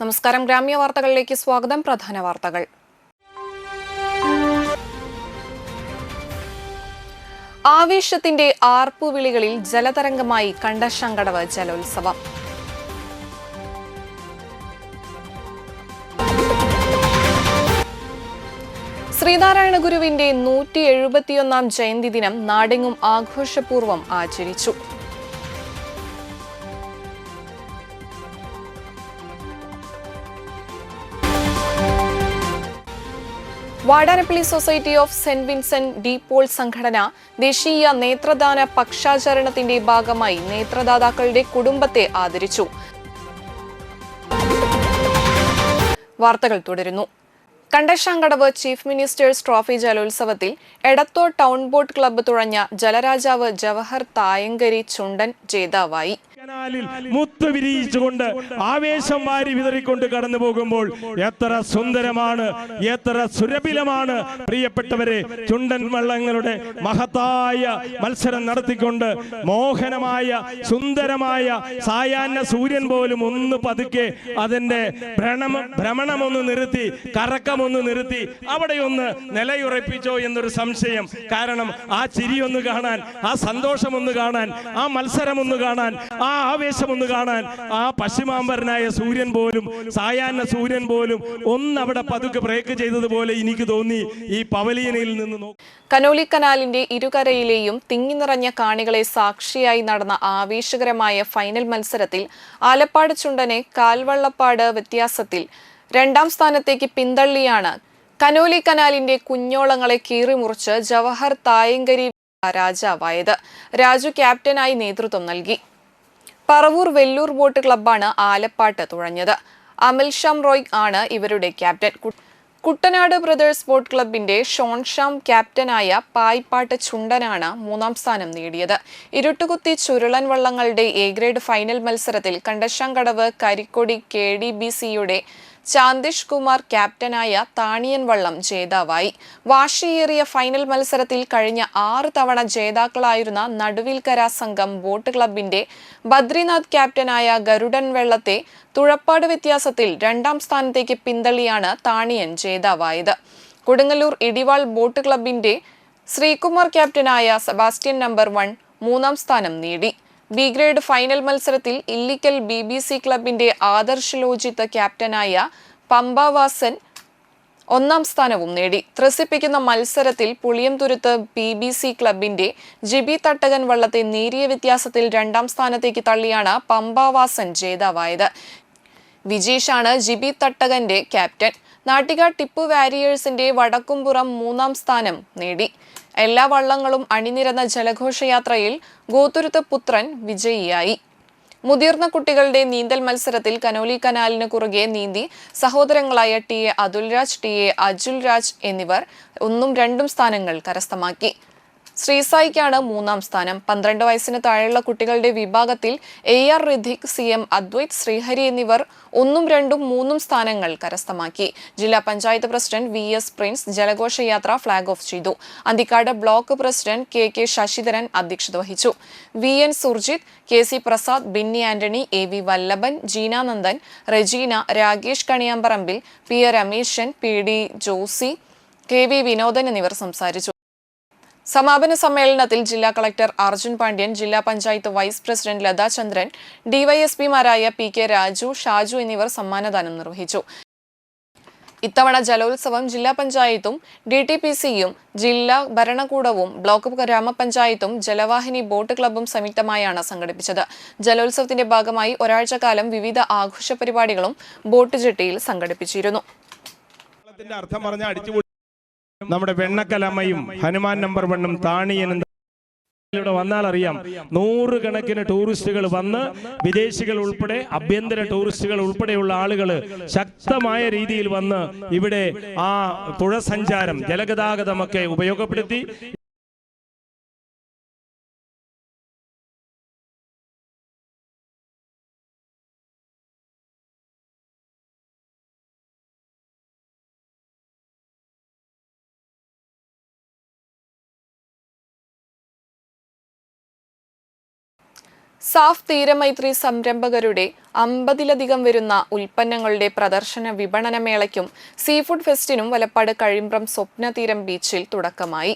നമസ്കാരം. ഗ്രാമീയ വാർത്തകളിലേക്ക് സ്വാഗതം. പ്രധാന വാർത്തകൾ. ആവേശത്തിന്റെ ആർപ്പുവിളികളിൽ ജലതരംഗമായി കണ്ടശങ്കടവ് ജലോത്സവം. ശ്രീനാരായണ ഗുരുവിന്റെ 171-ാം ജയന്തി ദിനം നാടെങ്ങും ആഘോഷപൂർവ്വം ആചരിച്ചു. Vadanappally society of saint Vincent de Paul സംഘടന ദേശീയ നേത്രദാന പക്ഷാചരണത്തിന്റെ ഭാഗമായി നേത്രദാതാക്കളുടെ കുടുംബത്തെ ആദരിച്ചു. വാർത്തകൾ തുടരുന്നു. കണ്ടശങ്കടവ് ചീഫ് മിനിസ്റ്റേഴ്സ് ട്രോഫി ജലോത്സവത്തിൽ എടത്തോൾ ടൗൺ ബോട്ട് ക്ലബ്ബ് തുഴഞ്ഞ ജലരാജാവ് ജവഹർ തായങ്കരി ചുണ്ടൻ ജേതാവായി. മുത്ത് വിരിയിച്ചുകൊണ്ട് ആവേശം വാരി വിതറിക്കൊണ്ട് കടന്നു പോകുമ്പോൾ എത്ര സുന്ദരമാണ്, എത്ര സുരഭിലമാണ്. പ്രിയപ്പെട്ടവരെ, ചുണ്ടൻ വള്ളങ്ങളുടെ മഹത്തായ മത്സരം നടത്തിക്കൊണ്ട് മോഹനമായ സുന്ദരമായ സായാഹ്ന സൂര്യൻ പോലും ഒന്ന് പതുക്കെ അതിന്റെ ഭ്രമണമൊന്ന് നിർത്തി, കറക്കമൊന്ന് നിർത്തി, അവിടെ ഒന്ന് നിലയുറപ്പിച്ചോ എന്നൊരു സംശയം. കാരണം ആ ചിരിയൊന്ന് കാണാൻ, ആ സന്തോഷമൊന്ന് കാണാൻ, ആ മത്സരമൊന്ന് കാണാൻ, ആ ആവേശമൊന്ന് കാണാൻ, ആ പശ്ചിമാംബരനായ സൂര്യൻ പോലും, സായാഹ്ന സൂര്യൻ പോലും ഒന്നവിടെ പതുക്കെ ബ്രേക്ക് ചെയ്തതുപോലെ എനിക്ക് തോന്നി ഈ പവലിയനിൽ നിന്ന്. കനോലി കനാലിന്റെ ഇരുകരയിലെയും തിങ്ങി നിറഞ്ഞ കാണികളെ സാക്ഷിയായി നടന്ന ആവേശകരമായ ഫൈനൽ മത്സരത്തിൽ ആലപ്പാട് ചുണ്ടനെ കാൽവള്ളപ്പാട് വ്യത്യാസത്തിൽ 2ാം സ്ഥാനത്തേക്ക് പിന്തള്ളിയാണ് കനോലി കനാലിന്റെ കുഞ്ഞോളങ്ങളെ കീറിമുറിച്ച് ജവഹർ തായങ്കരി രാജാവായത്. രാജു ക്യാപ്റ്റനായി നേതൃത്വം നൽകി. പറവൂർ വെല്ലൂർ ബോട്ട് ക്ലബ്ബാണ് ആലപ്പാട്ട് തുഴഞ്ഞത്. അമൽ ഷം റോയ് ആണ് ഇവരുടെ ക്യാപ്റ്റൻ. കുട്ടനാട് ബ്രദേഴ്സ് ബോട്ട് ക്ലബിന്റെ ഷോൺഷാം ക്യാപ്റ്റനായ പായ്പാട്ട് ചുണ്ടനാണ് 3ാം സ്ഥാനം നേടിയത്. ഇരുട്ടുകുത്തി ചുരുളൻ വള്ളങ്ങളുടെ എ ഗ്രേഡ് ഫൈനൽ മത്സരത്തിൽ കണ്ടശങ്കടവ് കരിക്കൊടി KDBCയുടെ ചാന്ദിഷ് കുമാർ ക്യാപ്റ്റനായ താണിയൻ വള്ളം ജേതാവായി. വാശിയേറിയ ഫൈനൽ മത്സരത്തിൽ കഴിഞ്ഞ 6 തവണ ജേതാക്കളായിരുന്ന നടുവിൽക്കര സംഘം ബോട്ട് ക്ലബിന്റെ ബദ്രിനാഥ് ക്യാപ്റ്റനായ ഗരുഡൻ വെള്ളത്തെ തുഴപ്പാട് വ്യത്യാസത്തിൽ 2ാം സ്ഥാനത്തേക്ക് പിന്തള്ളിയാണ് താണിയൻ ജേതാവായത്. കൊടുങ്ങല്ലൂർ ഇടിവാൾ ബോട്ട് ക്ലബിന്റെ ശ്രീകുമാർ ക്യാപ്റ്റനായ സെബാസ്റ്റ്യൻ നമ്പർ 1 3ാം സ്ഥാനം നേടി. ബി ഗ്രേഡ് ഫൈനൽ മത്സരത്തിൽ ഇല്ലിക്കൽ BBC ക്ലബിന്റെ ആദർശ് ലോജിത്ത് ക്യാപ്റ്റനായ പമ്പാവാസൻ 1ാം സ്ഥാനവും നേടി. ത്രസിപ്പിക്കുന്ന മത്സരത്തിൽ പുളിയംതുരുത്ത് BBC ക്ലബിന്റെ ജിബി തട്ടകൻ വള്ളത്തെ നേരിയ വ്യത്യാസത്തിൽ 2ാം സ്ഥാനത്തേക്ക് തള്ളിയാണ് പമ്പാവാസൻ ജേതാവായത്. വിജീഷാണ് ജിബി തട്ടകന്റെ ക്യാപ്റ്റൻ. നാട്ടിക ടിപ്പു വാരിയേഴ്സിന്റെ വടക്കുംപുറം 3ാം സ്ഥാനം നേടി. എല്ലാ വള്ളങ്ങളും അണിനിരന്ന ജലഘോഷയാത്രയിൽ ഗോതുരുത്ത് പുത്രൻ വിജയിയായി. മുതിർന്ന കുട്ടികളുടെ നീന്തൽ മത്സരത്തിൽ കനോലി കനാലിന് കുറുകെ നീന്തി സഹോദരങ്ങളായ TA അതുൽരാജ്, TA അജുൽ രാജ് എന്നിവർ 1ഉം 2ഉം സ്ഥാനങ്ങൾ കരസ്ഥമാക്കി. ശ്രീസായിക്കാണ് 3ാം സ്ഥാനം. 12 വയസ്സിന് താഴെയുള്ള കുട്ടികളുടെ വിഭാഗത്തിൽ AR ഋഥിക്, CM അദ്വൈത്, ശ്രീഹരി എന്നിവർ 1ഉം 2ഉം 3ഉം സ്ഥാനങ്ങൾ കരസ്ഥമാക്കി. ജില്ലാ പഞ്ചായത്ത് പ്രസിഡന്റ് VS പ്രിൻസ് ജലഘോഷയാത്ര ഫ്ളാഗ് ഓഫ് ചെയ്തു. Anthikad block president KK Sasidharan അധ്യക്ഷത വഹിച്ചു. VN Surjit, KC Prasad, Binny Antony, AV വല്ലഭൻ, Jeenanandan, Regina, Rakesh Kaniyamparambil, P Rameshan, PD Josy, KV Vinodan എന്നിവർ സംസാരിച്ചു. സമാപന സമ്മേളനത്തിൽ ജില്ലാ കളക്ടർ അർജുൻ പാണ്ഡ്യൻ, ജില്ലാ പഞ്ചായത്ത് വൈസ് പ്രസിഡന്റ് ലതാ ചന്ദ്രൻ, DYSPമാരായ PK രാജു, ഷാജു എന്നിവർ സമ്മാനദാനം നിർവഹിച്ചു. ഇത്തവണ ജലോത്സവം ജില്ലാ പഞ്ചായത്തും DTPCയും ജില്ലാ ഭരണകൂടവും ബ്ലോക്ക് ഗ്രാമപഞ്ചായത്തും ജലവാഹിനി ബോട്ട് ക്ലബ്ബും സംയുക്തമായാണ് സംഘടിപ്പിച്ചത്. ജലോത്സവത്തിന്റെ ഭാഗമായി ഒരാഴ്ചക്കാലം വിവിധ ആഘോഷ പരിപാടികളും ബോട്ട് ജെട്ടിയിൽ സംഘടിപ്പിച്ചിരുന്നു. നമ്മുടെ വെണ്ണക്കലമ്മയും ഹനുമാൻ നമ്പർ 1ഉം താണിയനും ഇവിടെ വന്നാൽ അറിയാം, 100 കണക്കിന് ടൂറിസ്റ്റുകൾ വന്ന്, വിദേശികൾ ഉൾപ്പെടെ, ആഭ്യന്തര ടൂറിസ്റ്റുകൾ ഉൾപ്പെടെയുള്ള ആളുകൾ ശക്തമായ രീതിയിൽ വന്ന് ഇവിടെ ആ പുഴ സഞ്ചാരം, ജലഗതാഗതമൊക്കെ ഉപയോഗപ്പെടുത്തി. സാഫ് തീരമൈത്രി സംരംഭകരുടെ 50-ലധികം വരുന്ന ഉൽപ്പന്നങ്ങളുടെ പ്രദർശന വിപണന മേളയ്ക്കും സീഫുഡ് ഫെസ്റ്റിനും വലപ്പാട് കഴിമ്പ്രം സ്വപ്നതീരം ബീച്ചിൽ തുടക്കമായി.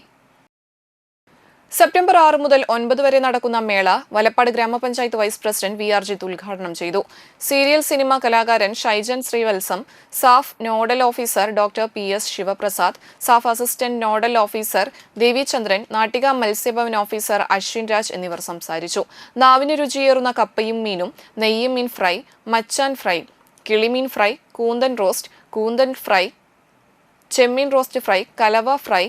സെപ്റ്റംബർ 6 മുതൽ 9 വരെ നടക്കുന്ന മേള Valappad gramapanchayat vice president V. R. Jith ഉദ്ഘാടനം ചെയ്തു. സീരിയൽ സിനിമ കലാകാരൻ Shaijan Srivatsam, SAF nodal officer doctor P. S. Sivaprasad, SAF assistant nodal officer Devichandran, Nattika Matsyabhavan officer Aswin Raj എന്നിവർ സംസാരിച്ചു. നാവിന് രുചിയേറുന്ന കപ്പയും മീനും, നെയ്യും മീൻ ഫ്രൈ, മച്ചാൻ ഫ്രൈ, കിളിമീൻ ഫ്രൈ, കൂന്തൻ ഫ്രൈ, ചെമ്മീൻ റോസ്റ്റ് ഫ്രൈ, കലവ ഫ്രൈ,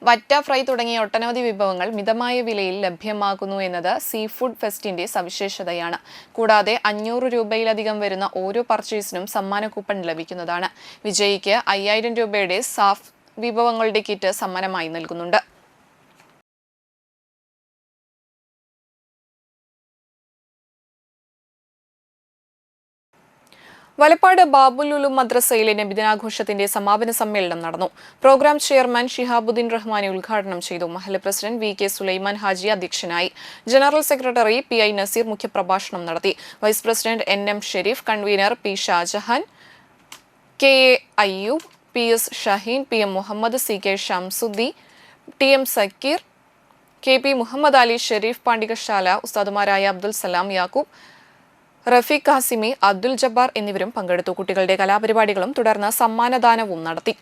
വറ്റ ഫ്രൈ തുടങ്ങിയ ഒട്ടനവധി വിഭവങ്ങൾ മിതമായ വിലയിൽ ലഭ്യമാകുന്നു എന്നത് സീ ഫുഡ് ഫെസ്റ്റിന്റെ സവിശേഷതയാണ്. കൂടാതെ 500 രൂപയിലധികം വരുന്ന ഓരോ പർച്ചേസിനും സമ്മാന കൂപ്പൺ ലഭിക്കുന്നതാണ്. വിജയിക്ക് 5000 രൂപയുടെ സാഫ് വിഭവങ്ങളുടെ കിറ്റ് സമ്മാനമായി നൽകുന്നുണ്ട്. വലപ്പാട് ബാബുലുലു മദ്രസയിലെ നബിദിനാഘോഷത്തിന്റെ സമാപന സമ്മേളനം നടന്നു. പ്രോഗ്രാം ചെയർമാൻ ഷിഹാബുദ്ദീൻ റഹ്മാനി ഉദ്ഘാടനം ചെയ്തു. മഹല്ല് president V. K. Sulaiman Haji അധ്യക്ഷനായി. General secretary P. I. Nazeer മുഖ്യപ്രഭാഷണം നടത്തി. Vice president N. M. Sharif, convener P. Shajahan, K. A. Ayyub, P. S. Shaheen, P. M. Muhammad, C. K. Shamsuddi, T. M. Sakkeer, K. P. Muhammad Ali, Sharif Pandikasala, ഉസ്താദുമാരായ അബ്ദുൽ സലാം യാക്കൂബ്, റഫീഖ് കാസിമി, അബ്ദുൽ ജബ്ബാർ എന്നിവരും പങ്കെടുത്തു. കുട്ടികളുടെ കലാപരിപാടികളും തുടർന്ന് സമ്മാനദാനവും നടത്തി.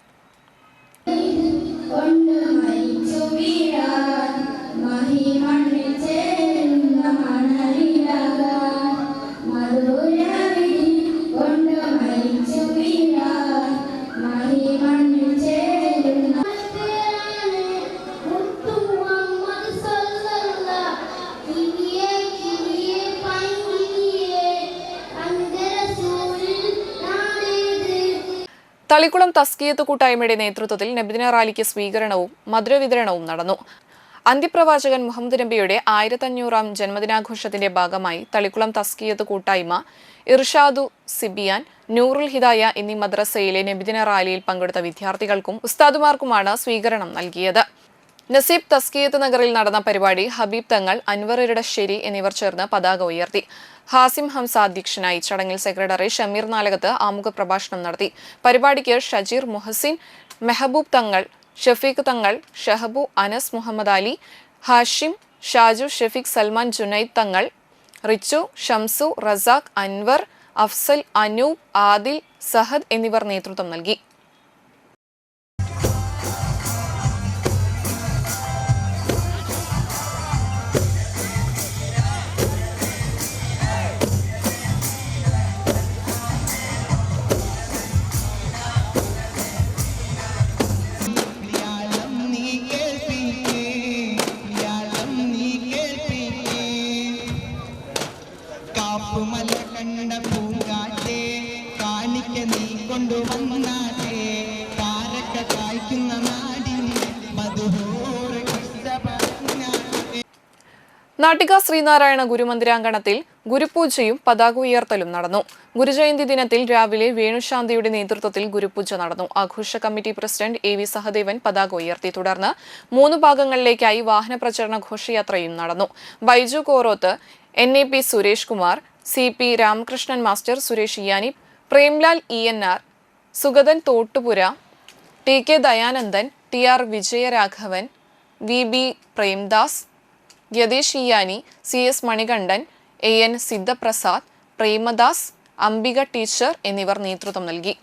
തളിക്കുളം തസ്കിയത്ത് കൂട്ടായ്മയുടെ നേതൃത്വത്തിൽ നബിദിന റാലിക്ക് സ്വീകരണവും മധുരവിതരണവും നടന്നു. അന്ത്യപ്രവാചകൻ മുഹമ്മദ് നബിയുടെ 1500-ാം ജന്മദിനാഘോഷത്തിന്റെ ഭാഗമായി തളിക്കുളം തസ്കിയത്ത് കൂട്ടായ്മ, ഇർഷാദു സിബിയാൻ, നൂറുൽ ഹിദായ എന്നീ മദ്രസയിലെ നബിദിന റാലിയിൽ പങ്കെടുത്ത വിദ്യാർത്ഥികൾക്കും ഉസ്താദുമാർക്കുമാണ് സ്വീകരണം നൽകിയത്. നസീബ് തസ്കിയത്ത് നഗറിൽ നടന്ന പരിപാടി ഹബീബ് തങ്ങൾ, അൻവർ ഇരടശ്ശേരി എന്നിവർ ചേർന്ന് പതാക ഉയർത്തി. ഹാസിം ഹംസ അധ്യക്ഷനായി. ചടങ്ങിൽ സെക്രട്ടറി ഷമീർ നാലകത്ത് ആമുഖ പ്രഭാഷണം നടത്തി. പരിപാടിക്ക് ഷജീർ മുഹസിൻ, മെഹബൂബ് തങ്ങൾ, ഷഫീഖ് തങ്ങൾ, ഷഹബു, അനസ് മുഹമ്മദ് അലി, ഹാഷിം, ഷാജു, ഷഫീഖ്, സൽമാൻ, ജുനൈദ് തങ്ങൾ, റിച്ചു, ഷംസു, റസാഖ്, അൻവർ, അഫ്സൽ, അനൂപ്, ആദിൽ, സഹദ് എന്നിവർ നേതൃത്വം നൽകി. നാട്ടിക ശ്രീനാരായണ ഗുരുമന്ദിരാങ്കണത്തിൽ ഗുരുപൂജയും പതാക ഉയർത്തലും നടന്നു. ഗുരുജയന്തി ദിനത്തിൽ രാവിലെ വേണുശാന്തിയുടെ നേതൃത്വത്തിൽ ഗുരുപൂജ നടന്നു. ആഘോഷ committee president A. V. Sahadevan പതാക ഉയർത്തി. തുടർന്ന് 3 ഭാഗങ്ങളിലേക്കായി വാഹന പ്രചരണ ഘോഷയാത്രയും നടന്നു. Baiju Koroth, NAP Suresh Kumar, CP Ramakrishnan master, Suresh Iyani, Premlal ENR, Sugathan Thottupura, TK Dayanandan, TR Vijayaraghavan, VB Premdas, Yatheesh Iyani, CS Manikandan, AN Sidhaprasad, Premadas, Ambika teacher എന്നിവർ നേതൃത്വം നൽകി.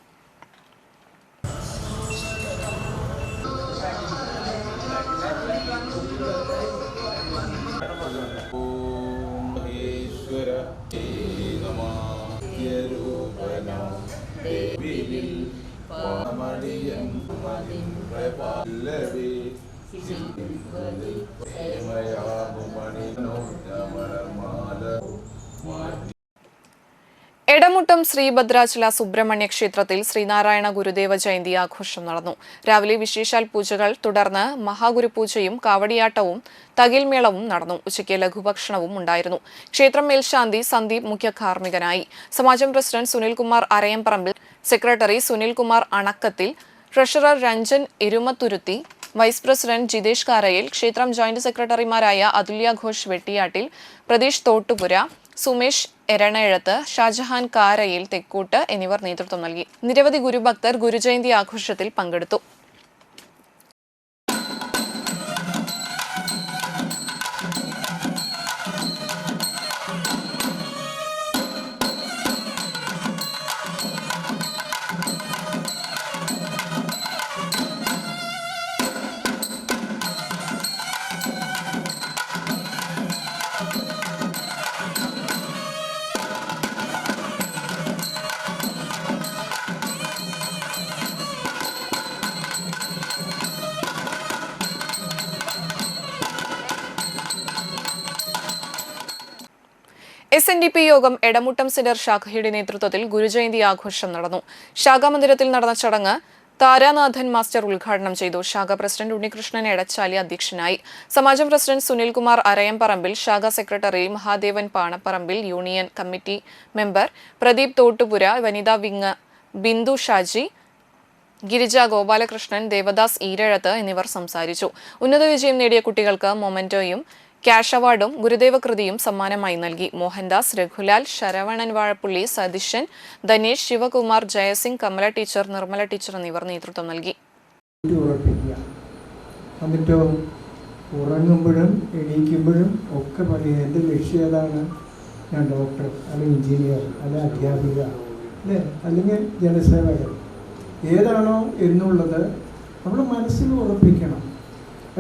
എടമുട്ടം ശ്രീഭദ്രാചല സുബ്രഹ്മണ്യ ക്ഷേത്രത്തിൽ ശ്രീനാരായണ ഗുരുദേവ ജയന്തി ആഘോഷം നടന്നു. രാവിലെ വിശേഷാൽ പൂജകൾ, തുടർന്ന് മഹാഗുരുപൂജയും കാവടിയാട്ടവും തകിൽമേളവും നടന്നു. ഉച്ചയ്ക്ക് ലഘുഭക്ഷണവും ഉണ്ടായിരുന്നു. ക്ഷേത്രം മേൽശാന്തി സന്ദീപ് മുഖ്യ കാർമ്മികനായി. സമാജം president Sunilkumar Arayamparambil, secretary Sunilkumar Anakkathil, treasurer Ranjan Erumathuruthi, vice president Jithesh Karayil, ക്ഷേത്രം ജോയിന്റ് സെക്രട്ടറിമാരായ അതുല്യ ഘോഷ് വെട്ടിയാട്ടിൽ, പ്രതീഷ് തോട്ടുപുര, സുമേഷ് എരണേഴത്ത്, ഷാജഹാൻ കാരയിൽ തെക്കൂട്ട് എന്നിവർ നേതൃത്വം നൽകി. നിരവധി ഗുരുഭക്തർ ഗുരുജയന്തി ആഘോഷത്തിൽ പങ്കെടുത്തു. SNDP യോഗം എടമുട്ടം സെന്റർ ശാഖയുടെ നേതൃത്വത്തിൽ ഗുരുജയന്തി ആഘോഷം നടന്നു. ശാഖാമന്ദിരത്തിൽ നടന്ന ചടങ്ങ് താരാനാഥൻ മാസ്റ്റർ ഉദ്ഘാടനം ചെയ്തു. ശാഖ പ്രസിഡന്റ് ഉണ്ണികൃഷ്ണൻ എടച്ചാലി അധ്യക്ഷനായി. സമാജം പ്രസിഡന്റ് സുനിൽകുമാർ അരയംപറമ്പിൽ, ശാഖാ secretary Mahadevan Panapparambil, union committee member Pradeep Thottupura, വനിതാ വിങ് ബിന്ദു ഷാജി, ഗിരിജ ഗോപാലകൃഷ്ണൻ, ദേവദാസ് ഈരഴത്ത് എന്നിവർ സംസാരിച്ചു. ഉന്നത വിജയം നേടിയ കുട്ടികൾക്ക് മൊമെന്റോയും ക്യാഷ് അവാർഡും ഗുരുദേവ കൃതിയും സമ്മാനമായി നൽകി. മോഹൻദാസ്, രഘുലാൽ, ശരവണൻ വാഴപ്പുള്ളി, സതീശൻ, ധനേഷ്, ശിവകുമാർ, ജയസിംഗ്, കമല ടീച്ചർ, നിർമ്മല ടീച്ചർ എന്നിവർ നേതൃത്വം നൽകി. എന്നിട്ടോ ഉറങ്ങുമ്പോഴും എണീക്കുമ്പോഴും ഒക്കെ പറയും എൻ്റെ ലക്ഷ്യം ഏതാണ്, ഞാൻ ഡോക്ടർ അല്ലെങ്കിൽ എഞ്ചിനീയർ അല്ലെങ്കിൽ അധ്യാപിക അല്ലേ അല്ലെങ്കിൽ ജനസേവകൻ ഏതാണോ എന്നുള്ളത് നമ്മൾ മനസ്സിൽ ഉറപ്പിക്കണം.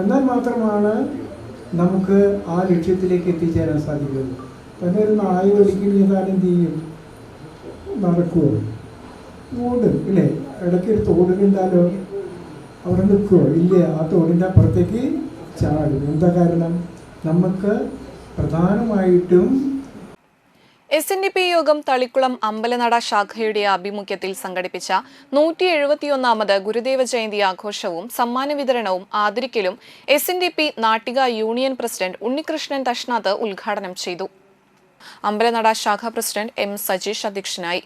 എന്നാൽ മാത്രമാണ് നമുക്ക് ആ ലക്ഷ്യത്തിലേക്ക് എത്തിച്ചേരാൻ സാധിക്കുള്ളൂ. തന്നെ ഒരു നായ ഒരിക്കലും ഏതാനും എന്ത് ചെയ്യും, നടക്കുമോ, ഓടും ഇല്ലേ, ഇടയ്ക്ക് ഒരു തോട് കണ്ടാലോ അവിടെ നിൽക്കുമോ, ഇല്ല, ആ തോടിൻ്റെ അപ്പുറത്തേക്ക് ചാടും. എന്താ കാരണം, നമുക്ക് പ്രധാനമായിട്ടും SNDP യോഗം തളിക്കുളം അമ്പലനട ശാഖയുടെ ആഭിമുഖ്യത്തിൽ സംഘടിപ്പിച്ച 171ാമത് ഗുരുദേവ ജയന്തി ആഘോഷവും സമ്മാന വിതരണവും ആദരിക്കലും SNDP Nattika union president Unnikrishnan Thashnath ഉദ്ഘാടനം ചെയ്തു. അമ്പലനട ശാഖ പ്രസിഡന്റ് M സജീഷ് അധ്യക്ഷനായി.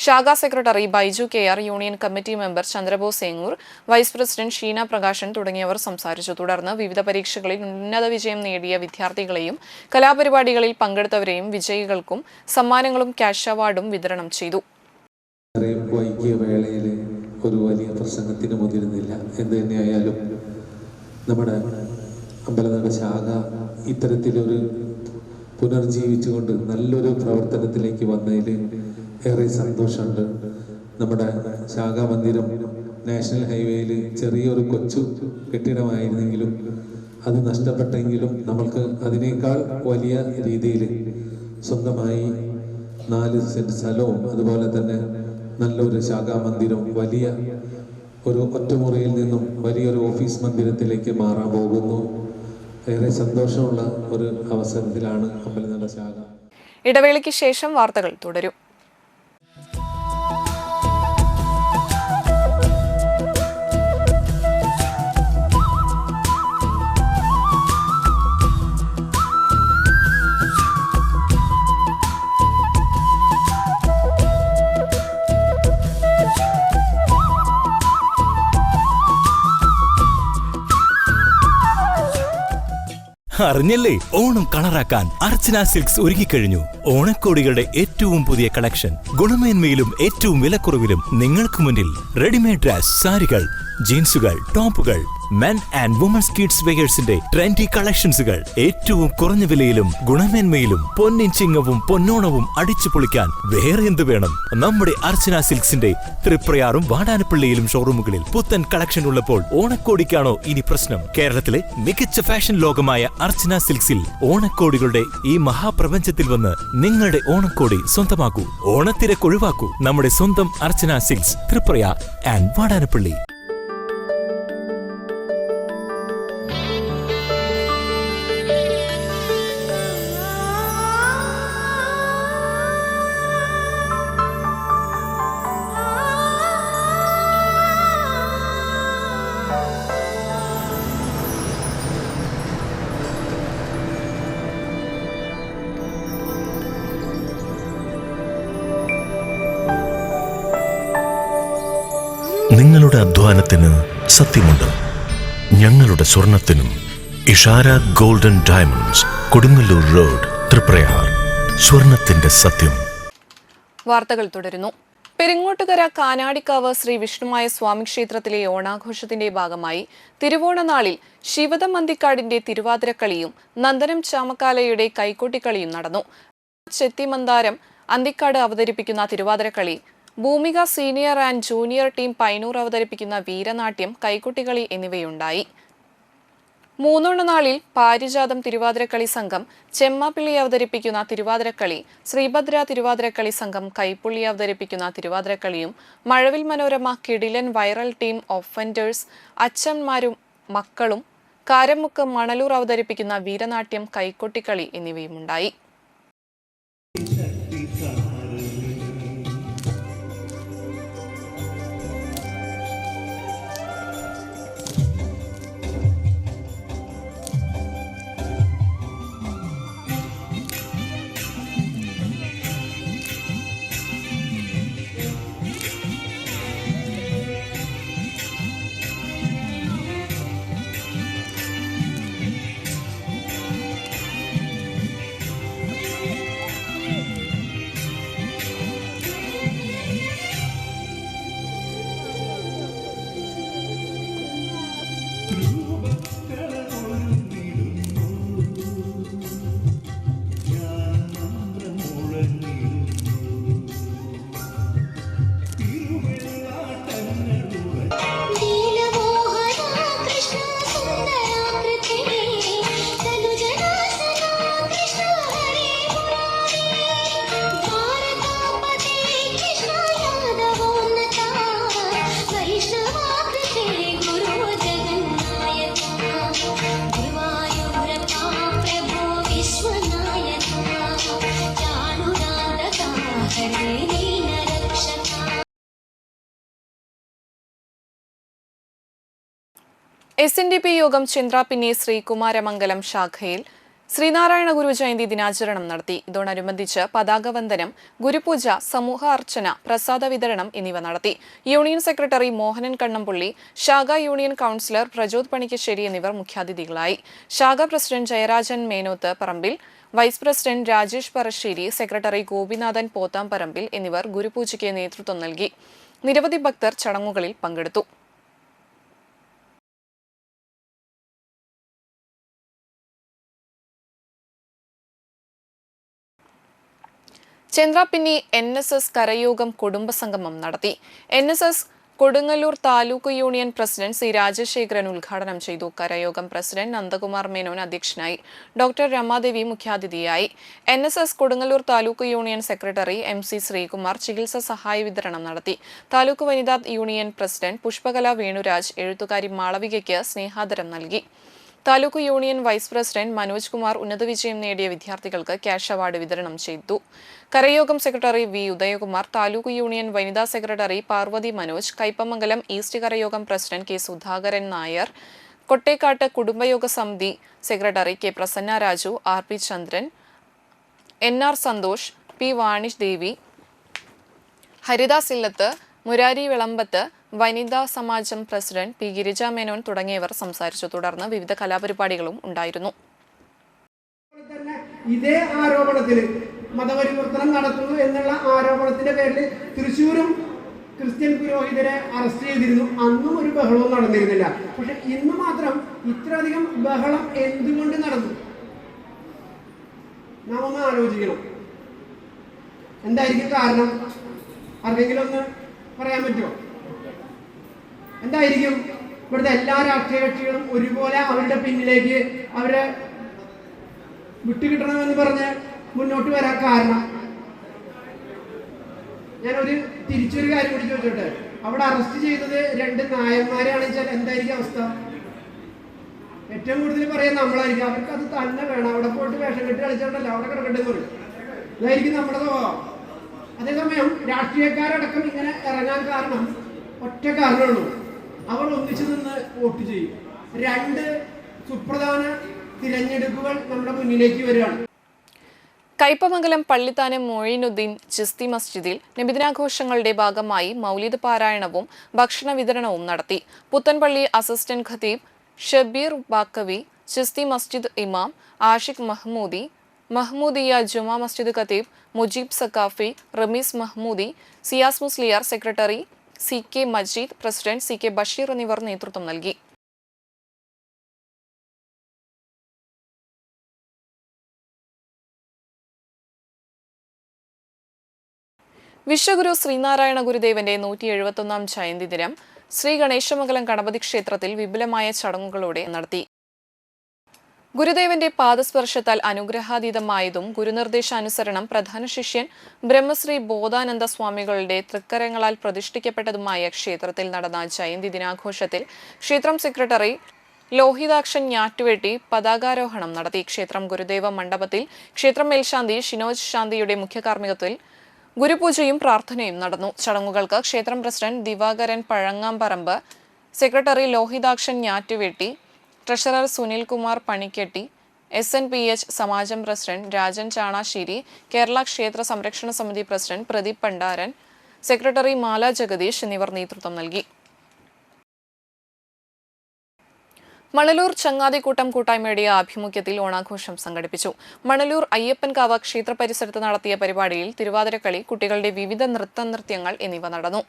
ശാഖാ secretary Baiju KR, union committee member Chandrabose Engoor, vice president Sheena Prakashan തുടങ്ങിയവർ സംസാരിച്ചു. തുടർന്ന് വിവിധ പരീക്ഷകളിൽ ഉന്നത വിജയം നേടിയ വിദ്യാർത്ഥികളെയും കലാപരിപാടികളിൽ പങ്കെടുത്തവരെയും വിജയികൾക്കും സമ്മാനങ്ങളും ക്യാഷ് അവാർഡും വിതരണം ചെയ്തു. ഒരു വലിയ പ്രസംഗത്തിന് മുതിരുന്നില്ല. എന്ത് തന്നെയായാലും നമ്മുടെ അമ്പലനട ശാഖ ഇത്തരത്തിലൊരു പുനർജീവിച്ചുകൊണ്ട് നല്ലൊരു പ്രവർത്തനത്തിലേക്ക് വന്നതിൽ ഏറെ സന്തോഷമുണ്ട്. നമ്മുടെ ശാഖാ മന്ദിരം നാഷണൽ ഹൈവേയിൽ ചെറിയൊരു കൊച്ചു കെട്ടിടമായിരുന്നെങ്കിലും അത് നഷ്ടപ്പെട്ടെങ്കിലും നമ്മൾക്ക് അതിനേക്കാൾ വലിയ രീതിയിൽ സ്വന്തമായി 4 സെന്റ് സ്ഥലവും അതുപോലെ തന്നെ നല്ലൊരു ശാഖാ മന്ദിരവും വലിയ ഒരു ഒറ്റമുറിയിൽ നിന്നും വലിയൊരു ഓഫീസ് മന്ദിരത്തിലേക്ക് മാറാൻ പോകുന്നു. ഏറെ സന്തോഷമുള്ള ഒരു അവസരത്തിലാണ് അമ്പലനട ശാഖ. ഇടവേളയ്ക്ക് ശേഷം വാർത്തകൾ തുടരും. അറിഞ്ഞല്ലേ, ഓണം കളറാക്കാൻ അർച്ചന സിൽക്സ് ഒരുങ്ങിക്കഴിഞ്ഞു. ഓണക്കോടികളുടെ ഏറ്റവും പുതിയ കളക്ഷൻ, ഗുണമേന്മയിലും ഏറ്റവും വിലക്കുറവിലും നിങ്ങൾക്ക് മുന്നിൽ. റെഡിമെയ്ഡ് ഡ്രസ്, സാരികൾ, ജീൻസുകൾ, ടോപ്പുകൾ, മെൻ ആൻഡ് വുമൻസ് കിഡ്സ് വെയേഴ്സിന്റെ ട്രെൻഡി കളക്ഷൻസുകൾ ഏറ്റവും കുറഞ്ഞ വിലയിലും ഗുണമേന്മയിലും. പൊന്നിൻ ചിങ്ങവും പൊന്നോണവും അടിച്ചു പൊളിക്കാൻ വേറെ എന്ത് വേണം? നമ്മുടെ അർച്ചന സിൽക്സിന്റെ തൃപ്രയാറും വാടാനപ്പള്ളിയിലും ഷോറൂമുകളിൽ പുത്തൻ കളക്ഷൻ ഉള്ളപ്പോൾ ഓണക്കോടിക്കാണോ ഇനി പ്രശ്നം? കേരളത്തിലെ മികച്ച ഫാഷൻ ലോകമായ അർച്ചന സിൽക്സിൽ ഓണക്കോടികളുടെ ഈ മഹാപ്രപഞ്ചത്തിൽ വന്ന് നിങ്ങളുടെ ഓണക്കോടി സ്വന്തമാക്കൂ. ഓണത്തിരക്കൊഴിവാക്കൂ. നമ്മുടെ സ്വന്തം അർച്ചന സിൽക്സ്, തൃപ്രയാർ ആൻഡ് വാടാനപ്പള്ളി. നിങ്ങളുടെ അധ്വാനത്തിന് സത്യമുണ്ട്. ഞങ്ങളുടെ സ്വർണത്തിനും. Ishara golden diamonds, Kodungallur road, Triprayar. സ്വർണത്തിന്റെ സത്യം. വാർത്തകൾ തുടരുന്നു. പെരിങ്ങോട്ടുകര കാനാടിക്കാവ് ശ്രീ വിഷ്ണുമായ സ്വാമി ക്ഷേത്രത്തിലെ ഓണാഘോഷത്തിന്റെ ഭാഗമായി തിരുവോണനാളിൽ ശിവദം അന്തിക്കാടിന്റെ തിരുവാതിരക്കളിയും നന്ദനം ചാമക്കാലയുടെ കൈക്കൊട്ടിക്കളിയും നടന്നു. ചെത്തിമന്താരം അന്തിക്കാട് അവതരിപ്പിക്കുന്ന Thiruvathirakali, Bhoomika senior and junior team Painur അവതരിപ്പിക്കുന്ന വീരനാട്യം, കൈക്കൊട്ടിക്കളി എന്നിവയുണ്ടായി. മൂന്നോണനാളിൽ പാരിജാതം തിരുവാതിരക്കളി സംഘം ചെമ്മാപ്പിള്ളി അവതരിപ്പിക്കുന്ന തിരുവാതിരക്കളി, ശ്രീഭദ്ര തിരുവാതിരക്കളി സംഘം കൈപ്പുള്ളി അവതരിപ്പിക്കുന്ന തിരുവാതിരക്കളിയും, മഴവിൽ മനോരമ കിടിലൻ വൈറൽ ടീം ഒഫൻഡേഴ്സ് അച്ഛന്മാരും മക്കളും, കാരമുക്ക് മണലൂർ അവതരിപ്പിക്കുന്ന വീരനാട്യം, കൈക്കൊട്ടിക്കളി എന്നിവയുമുണ്ടായി. SNDP യോഗം ചന്ദ്രാപിന്നി ശ്രീകുമാരമംഗലം ശാഖയിൽ ശ്രീനാരായണ ഗുരു ജയന്തി ദിനാചരണം നടത്തി. ഇതോടനുബന്ധിച്ച് പതാകവന്ദനം, ഗുരുപൂജ, സമൂഹ അർച്ചന, പ്രസാദ വിതരണം എന്നിവ നടത്തി. യൂണിയൻ സെക്രട്ടറി മോഹനൻ കണ്ണമ്പുള്ളി, ശാഖ യൂണിയൻ കൗൺസിലർ പ്രജോദ് പണിക്കശ്ശേരി എന്നിവർ മുഖ്യാതിഥികളായി. ശാഖ president Jayarajan Menoth Parambil, vice president Rajesh Parassery, secretary Gopinathan Pothamparambil എന്നിവർ ഗുരുപൂജയ്ക്ക് നേതൃത്വം നൽകി. നിരവധി ഭക്തർ ചടങ്ങുകളിൽ പങ്കെടുത്തു. ചന്ദ്രാപിന്നി NSS കരയോഗം കുടുംബസംഗമം നടത്തി. NSS Kodungallur taluk union president C Rajasekharan ഉദ്ഘാടനം ചെയ്തു. കരയോഗം പ്രസിഡന്റ് നന്ദകുമാർ മേനോൻ അധ്യക്ഷനായി. ഡോക്ടർ രമാദേവി മുഖ്യാതിഥിയായി. NSS Kodungallur taluk union secretary MC Sreekumar ചികിത്സാ സഹായ വിതരണം നടത്തി. താലൂക്ക് വനിതാ യൂണിയൻ പ്രസിഡന്റ് പുഷ്പകല വേണുരാജ് എഴുത്തുകാരി മാളവികയ്ക്ക് സ്നേഹാദരം നൽകി. Taluk union vice president Manoj Kumar ഉന്നത വിജയം നേടിയ വിദ്യാർത്ഥികൾക്ക് ക്യാഷ് അവാർഡ് വിതരണം ചെയ്തു. കരയോഗം secretary V Udayakumar, taluk union വനിതാ സെക്രട്ടറി പാർവതി മനോജ്, കയ്പമംഗലം ഈസ്റ്റ് കരയോഗം പ്രസിഡന്റ് K സുധാകരൻ നായർ, കൊട്ടേക്കാട്ട് കുടുംബയോഗ സമിതി secretary K Prasanna Raju, RP Chandran, NR Santhosh, P Vanish Devi, Haridas Illath, Murari Vilambath, വനിതാ സമാജം പ്രസിഡന്റ് P ഗിരിജ മേനോൻ തുടങ്ങിയവർ സംസാരിച്ചു. തുടർന്ന് വിവിധ കലാപരിപാടികളും ഉണ്ടായിരുന്നു. ഇതേ ആരോപണത്തിൽ മതപരിവർത്തനം നടത്തുന്നു എന്നുള്ള ആരോപണത്തിന്റെ പേരിൽ തൃശ്ശൂരും ക്രിസ്ത്യൻ പുരോഹിതരെ അറസ്റ്റ് ചെയ്തിരുന്നു. അന്നും ഒരു ബഹളവും നടന്നിരുന്നില്ല. പക്ഷെ ഇന്ന് മാത്രം ഇത്രയധികം ബഹളം എന്തുകൊണ്ട് നടന്നു? നാം ഒന്ന് ആലോചിക്കണം. എന്തായിരിക്കും കാരണം? ആർക്കെങ്കിലും ഒന്ന് പറയാൻ പറ്റുമോ? എന്തായിരിക്കും? ഇവിടുത്തെ എല്ലാ രാഷ്ട്രീയ കക്ഷികളും ഒരുപോലെ അവരുടെ പിന്നിലേക്ക് അവരെ വിട്ടുകിട്ടണമെന്ന് പറഞ്ഞ് മുന്നോട്ട് വരാൻ കാരണം? ഞാനൊരു തിരിച്ചൊരു കാര്യം കൂടി ചോദിച്ചോട്ടെ. അവിടെ അറസ്റ്റ് ചെയ്തത് 2 നായന്മാരെയാണെന്ന് വെച്ചാൽ എന്തായിരിക്കും അവസ്ഥ? ഏറ്റവും കൂടുതൽ പറയാൻ നമ്മളായിരിക്കും. അവർക്ക് അത് തന്നെ വേണം. അവിടെ പോയിട്ട് വേഷം കെട്ടി കളിച്ചോണ്ടല്ലോ അവിടെ കിടക്കേണ്ടത് പറയും. ഇതായിരിക്കും നമ്മുടെ സ്വഭാവം. അതേസമയം രാഷ്ട്രീയക്കാരടക്കം ഇങ്ങനെ ഇറങ്ങാൻ കാരണം ഒറ്റ കാരണമുള്ളൂ. അവർ ഒന്നിച്ചു നിന്ന് വോട്ട് ചെയ്യും. 2 സുപ്രധാന തിരഞ്ഞെടുപ്പുകൾ നമ്മുടെ മുന്നിലേക്ക് വരികയാണ്. കയ്പമംഗലം പള്ളിത്താനം മൊയ്നുദ്ദീൻ ചിസ്തി മസ്ജിദിൽ നബിദിനാഘോഷങ്ങളുടെ ഭാഗമായി മൗലിദ് പാരായണവും ഭക്ഷണ വിതരണവും നടത്തി. പുത്തൻപള്ളി അസിസ്റ്റന്റ് ഖതീബ് ഷബീർ ബാക്കവി, ചിസ്തി മസ്ജിദ് ഇമാം ആഷിഖ് മഹ്മൂദി, മഹ്മൂദിയ ജുമാ മസ്ജിദ് ഖത്തീബ് Mujeeb Sakhafi, Rameez Mahmoodi, Siyas Musliyar, secretary CK Majeed, president CK Basheer എന്നിവർ നേതൃത്വം നൽകി. വിശ്വഗുരു ശ്രീനാരായണ ഗുരുദേവന്റെ 171-ാം ജയന്തി ദിനം ശ്രീ ഗണേശമംഗലം ഗണപതി ക്ഷേത്രത്തിൽ വിപുലമായ ചടങ്ങുകളോടെ നടത്തി. ഗുരുദേവന്റെ പാദസ്പർശത്താൽ അനുഗ്രഹാതീതമായതും ഗുരുനിർദ്ദേശാനുസരണം പ്രധാന ശിഷ്യൻ ബ്രഹ്മശ്രീ ബോധാനന്ദ സ്വാമികളുടെ തൃക്കരങ്ങളാൽ പ്രതിഷ്ഠിക്കപ്പെട്ടതുമായ ക്ഷേത്രത്തിൽ നടന്ന ജയന്തി ദിനാഘോഷത്തിൽ ക്ഷേത്രം സെക്രട്ടറി ലോഹിതാക്ഷൻ ഞാറ്റുവെട്ടി പതാകാരോഹണം നടത്തി. ക്ഷേത്രം ഗുരുദേവ മണ്ഡപത്തിൽ ക്ഷേത്രം മേൽശാന്തി ഷിനോജ് ശാന്തിയുടെ മുഖ്യകാർമ്മികത്വത്തിൽ ഗുരുപൂജയും പ്രാർത്ഥനയും നടന്നു. ചടങ്ങുകൾക്ക് ക്ഷേത്രം president Divakaran Pazhangamparamb, secretary Lohithakshan Njattuvetti, treasurer Sunilkumar Panikketti, SNPH സമാജം പ്രസിഡന്റ് രാജൻ ചാണാശ്ശേരി, കേരള ക്ഷേത്ര സംരക്ഷണ സമിതി പ്രസിഡന്റ് പ്രദീപ് പണ്ടാരൻ, സെക്രട്ടറി മാല ജഗദീഷ് എന്നിവർ നേതൃത്വം നൽകി. മണലൂർ ചങ്ങാതിക്കൂട്ടം കൂട്ടായ്മയുടെ ആഭിമുഖ്യത്തിൽ ഓണാഘോഷം സംഘടിപ്പിച്ചു. മണലൂർ അയ്യപ്പൻകാവ് ക്ഷേത്ര പരിസരത്ത് നടത്തിയ പരിപാടിയിൽ തിരുവാതിരക്കളി, കുട്ടികളുടെ വിവിധ നൃത്തങ്ങൾ എന്നിവ നടന്നു.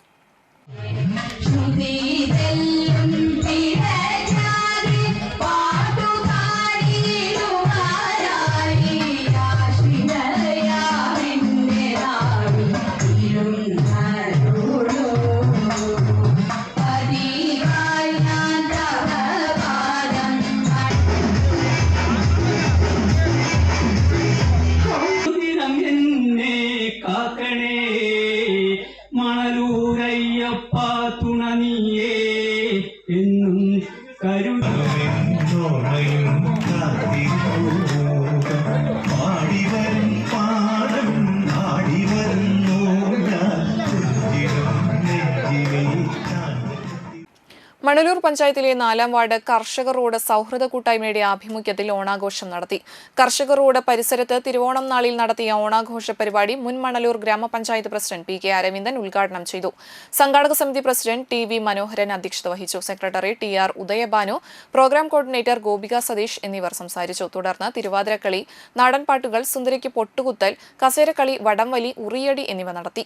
മണലൂരയ്യപ്പ തുണനിയേ എന്നും മണലൂർ പഞ്ചായത്തിലെ 4-ാം വാർഡ് കർഷക റോഡ് സൗഹൃദ കൂട്ടായ്മയുടെ ആഭിമുഖ്യത്തിൽ ഓണാഘോഷം നടത്തി. കർഷക റോഡ് പരിസരത്ത് തിരുവോണം നാളിൽ നടത്തിയ ഓണാഘോഷ പരിപാടി മുൻ മണലൂർ ഗ്രാമപഞ്ചായത്ത് പ്രസിഡന്റ് PK അരവിന്ദൻ ഉദ്ഘാടനം ചെയ്തു. സംഘാടക സമിതി പ്രസിഡന്റ് TV മനോഹരൻ അധ്യക്ഷത വഹിച്ചു. Secretary TR Udayabhanu, programme coordinator Gopika Satheesh എന്നിവർ സംസാരിച്ചു. തുടർന്ന് തിരുവാതിരക്കളി, നാടൻപാട്ടുകൾ, സുന്ദരിക്ക് പൊട്ടുകുത്തൽ, കസേരക്കളി, വടംവലി, ഉറിയടി എന്നിവ നടത്തി.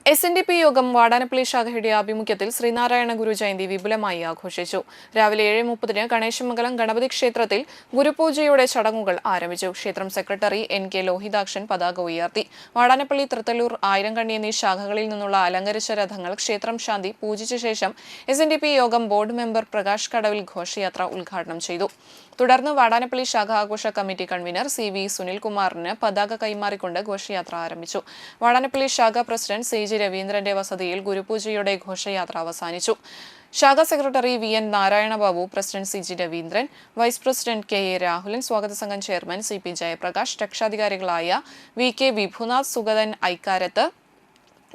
SNDP യോഗം വാടാനപ്പള്ളി ശാഖയുടെ ആഭിമുഖ്യത്തിൽ ശ്രീനാരായണ ഗുരു ജയന്തി വിപുലമായി ആഘോഷിച്ചു. രാവിലെ 7:30 ഗണേശമംഗലം ഗണപതി ക്ഷേത്രത്തിൽ ഗുരുപൂജയോടെ ചടങ്ങുകൾ ആരംഭിച്ചു. ക്ഷേത്രം സെക്രട്ടറി NK ലോഹിതാക്ഷൻ പതാക ഉയർത്തി. വാടാനപ്പള്ളി, തൃത്തല്ലൂർ, ആയിരംകണ്ണി എന്നീ ശാഖകളിൽ നിന്നുള്ള അലങ്കരിച്ച രഥങ്ങൾ ക്ഷേത്രം ശാന്തി പൂജിച്ച ശേഷം SNDP യോഗം ബോർഡ് മെമ്പർ പ്രകാശ് കടവിൽ ഘോഷയാത്ര ഉദ്ഘാടനം ചെയ്തു. തുടർന്ന് വാടാനപ്പള്ളി ശാഖ ആഘോഷ കമ്മിറ്റി കൺവീനർ CV സുനിൽകുമാറിന് പതാക കൈമാറിക്കൊണ്ട് ഘോഷയാത്ര ആരംഭിച്ചു. വാടാനപ്പള്ളി ശാഖ പ്രസിഡന്റ് CG രവീന്ദ്രന്റെ വസതിയിൽ ഗുരുപൂജയോടെ ഘോഷയാത്ര അവസാനിച്ചു. ശാഖ secretary VN Narayanababu, president CG Raveendran, vice president KA Rahulan, സ്വാഗത സംഘം ചെയർമാൻ CP ജയപ്രകാശ്, രക്ഷാധികാരികളായ VK Vibhunath, Sugathan Aikkarath,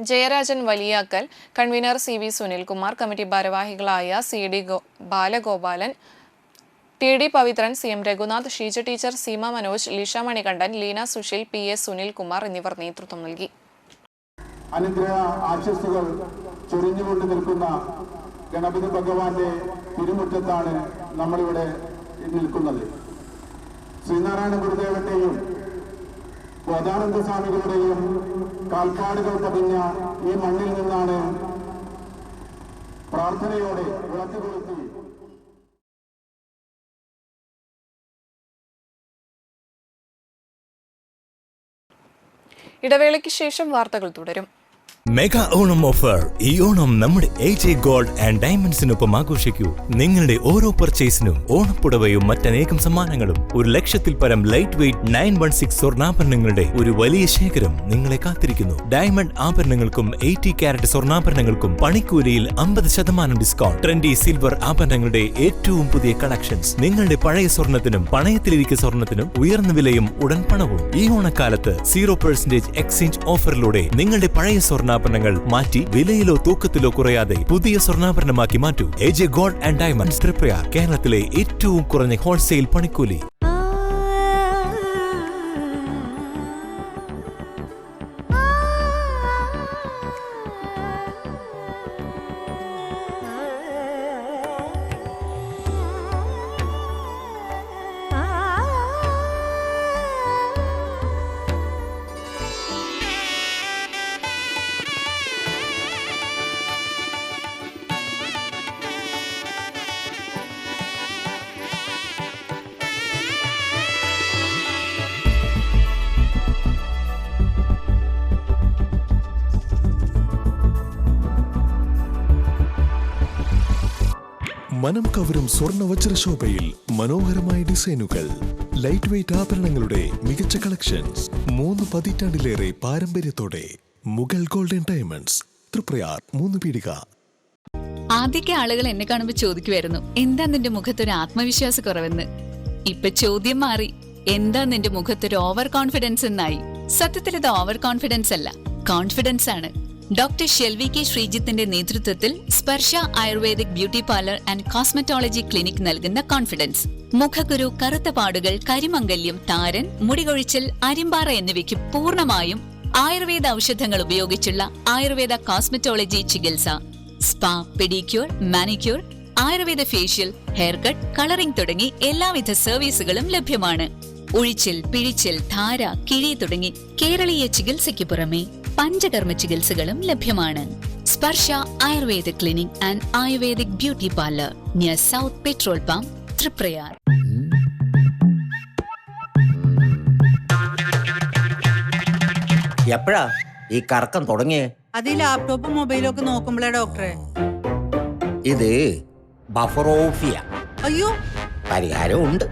Jayarajan Valiyakkal, convener CV Sunilkumar, committee ഭാരവാഹികളായ CD Balagopalan, TD Pavithran, CM Raghunath, Sheeja teacher, Seema Manoj, Leesha Manikandan, Leena Susheel, PA Sunilkumar എന്നിവർ നേതൃത്വം നൽകി. അനുഗ്രഹ ആശംസകൾ ചൊരിഞ്ഞുകൊണ്ട് നിൽക്കുന്ന ഗണപതി ഭഗവാന്റെ തിരുമുറ്റത്താണ് നമ്മളിവിടെ നിൽക്കുന്നത്. ശ്രീനാരായണ ഗുരുദേവന്റെയും ബോധാനന്ദ സ്വാമികളുടെയും കാൽപ്പാടുകൾ പതിഞ്ഞ ഈ മണ്ണിൽ നിന്നാണ് പ്രാർത്ഥനയോടെ വിളക്ക് കൊളുത്തി ഇടവേളയ്ക്ക് ശേഷം വാർത്തകൾ തുടരും. Mega Onam offer. ഈ ഓണം നമ്മുടെ AJ ഗോൾഡ് ആൻഡ് ഡയമണ്ട്സിനൊപ്പം ആഘോഷിക്കൂ. നിങ്ങളുടെ ഓരോ പർച്ചേസിനും ഓണപ്പുടവയും മറ്റനേകം സമ്മാനങ്ങളും 1,00,000 പരം ലൈറ്റ് വെയ്റ്റ് 916 സ്വർണ്ണാഭരണങ്ങളുടെ ഒരു വലിയ ശേഖരം നിങ്ങളെ കാത്തിരിക്കുന്നു. ഡയമണ്ട് ആഭരണങ്ങൾക്കും 80 കാരറ്റ് സ്വർണ്ണാഭരണങ്ങൾക്കും പണിക്കൂലിയിൽ 50% ഡിസ്കൗണ്ട്. ട്രെൻഡി സിൽവർ ആഭരണങ്ങളുടെ ഏറ്റവും പുതിയ കളക്ഷൻസ്. നിങ്ങളുടെ പഴയ സ്വർണ്ണത്തിനും പണയത്തിലിരിക്കുന്ന സ്വർണ്ണത്തിനും ഉയർന്ന വിലയും ഉടൻ പണവും. ഈ ഓണക്കാലത്ത് 0% എക്സ്ചേഞ്ച് ഓഫറിലൂടെ നിങ്ങളുടെ പഴയ സ്വർണ്ണാഭരണങ്ങൾ മാറ്റി വിലയിലോ തൂക്കത്തിലോ കുറയാതെ പുതിയ സ്വർണ്ണാഭരണമാക്കി മാറ്റൂ. AJ gold and diamonds, Triprayar. കേരളത്തിലെ ഏറ്റവും കുറഞ്ഞ ഹോൾസെയിൽ പണിക്കൂലി. മനം കവരും സ്വർണ്ണ വജ്രശോഭയിൽ മനോഹരമായ ഡിസൈനുകൾ, ലൈറ്റ് വെയ്റ്റ് ആഭരണങ്ങളുടെ മികച്ച കളക്ഷൻസ്. 3 പതിറ്റാണ്ടിലേറെ പാരമ്പര്യത്തോടെ മുഗൾ ഗോൾഡൻ ഡയമണ്ട്സ്, തൃപ്രയാർ, 3 പീടിക. ആദ്യമൊക്കെ ആളുകൾ എന്നെ കാണുമ്പോൾ ചോദിക്കുമായിരുന്നു, എന്താ നിന്റെ മുഖത്തൊരു ആത്മവിശ്വാസ കുറവെന്ന്. ഇപ്പൊ ചോദ്യം മാറി, എന്താ നിന്റെ മുഖത്തൊരു ഓവർ കോൺഫിഡൻസ് എന്നായി. സത്യത്തിൽ ഇത് ഓവർ കോൺഫിഡൻസ് അല്ല, കോൺഫിഡൻസ് ആണ്. ഡോക്ടർ ഷെൽവി കെ ശ്രീജിത്തിന്റെ നേതൃത്വത്തിൽ Sparsha ayurvedic beauty parlour and cosmetology clinic നൽകുന്ന കോൺഫിഡൻസ്. മുഖക്കുരു, കറുത്ത പാടുകൾ, കരിമംഗല്യം, താരൻ, മുടികൊഴിച്ചിൽ, അരിമ്പാറ എന്നിവയ്ക്ക് പൂർണ്ണമായും ആയുർവേദ ഔഷധങ്ങൾ ഉപയോഗിച്ചുള്ള ആയുർവേദ കോസ്മെറ്റോളജി ചികിത്സ. Spa, pedicure, manicure, Ayurveda facial, hair cut, colouring തുടങ്ങി എല്ലാവിധ സർവീസുകളും ലഭ്യമാണ്. ഉഴിച്ചിൽ, പിഴിച്ചിൽ, ധാര, കിഴി തുടങ്ങി കേരളീയ ചികിത്സയ്ക്ക് പുറമെ പഞ്ചകർമ്മ ചികിത്സകളും ലഭ്യമാണ്. Sparsha Ayurveda clinic and ayurvedic beauty parlour, near south petrol pump, Triprayar. എപ്പോഴാ ഈ കറക്കം തുടങ്ങിയേ? അത് ഈ ലാപ്ടോപ്പും മൊബൈലും ഒക്കെ നോക്കുമ്പോഴേ ഡോക്ടറെ. ഇത് ബഫറോഫിയ. അയ്യോ, പരിഹാരം ഉണ്ട്.